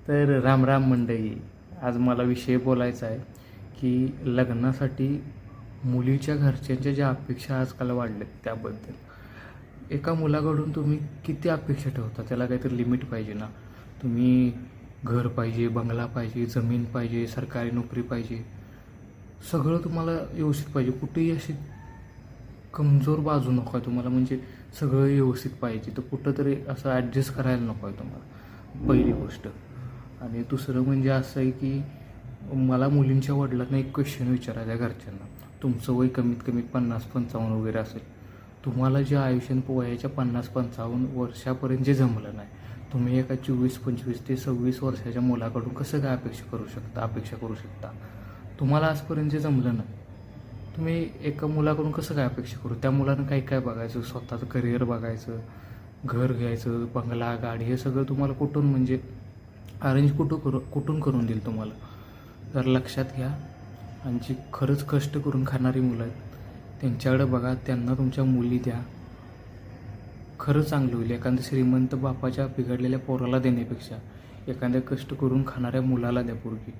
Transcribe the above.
तर राम राम मंडळी. आज मला विषय बोलायचा आहे की लग्नासाठी मुलीच्या घरच्यांच्या ज्या अपेक्षा आजकाल वाढल्यात त्याबद्दल. एका मुलाकडून तुम्ही किती अपेक्षा ठेवता? त्याला काहीतरी लिमिट पाहिजे ना. तुम्ही घर पाहिजे, बंगला पाहिजे, जमीन पाहिजे, सरकारी नोकरी पाहिजे, सगळं तुम्हाला व्यवस्थित पाहिजे. कुठेही अशी कमजोर बाजू नको आहे तुम्हाला, म्हणजे सगळं व्यवस्थित पाहिजे. तर कुठंतरी असं ॲडजस्ट करायला नको आहे तुम्हाला, पहिली गोष्ट. आणि दुसरं म्हणजे असं आहे की मला मुलींच्या वडिलांना एक क्वेश्चन विचारायचा आहे घरच्यांना. तुमचं वय कमीत कमी 50-55 वगैरे असेल. तुम्हाला जे आयुष्यात वयाच्या 50-55 वर्षापर्यंत जे जमलं नाही, तुम्ही एका 24-25 ते 26 वर्षाच्या मुलाकडून कसं काय अपेक्षा करू शकता? तुम्हाला आजपर्यंत जे जमलं नाही, तुम्ही एका मुलाकडून कसं काय अपेक्षा करू? त्या मुलानं काय काय बघायचं? स्वतःचं करिअर बघायचं, घर घ्यायचं, बंगला, गाडी, हे सगळं तुम्हाला कुठून, म्हणजे अरेंज कुठून करून देईल तुम्हाला? तर लक्षात घ्या. आणि जी खरंच कष्ट करून खाणारी मुलं आहेत त्यांच्याकडे बघा, त्यांना तुमच्या मुली द्या. खरं चांगलं होईल. एखाद्या श्रीमंत बापाच्या बिघडलेल्या पोराला देण्यापेक्षा एखाद्या कष्ट करून खाणाऱ्या मुलाला द्या पोरगी.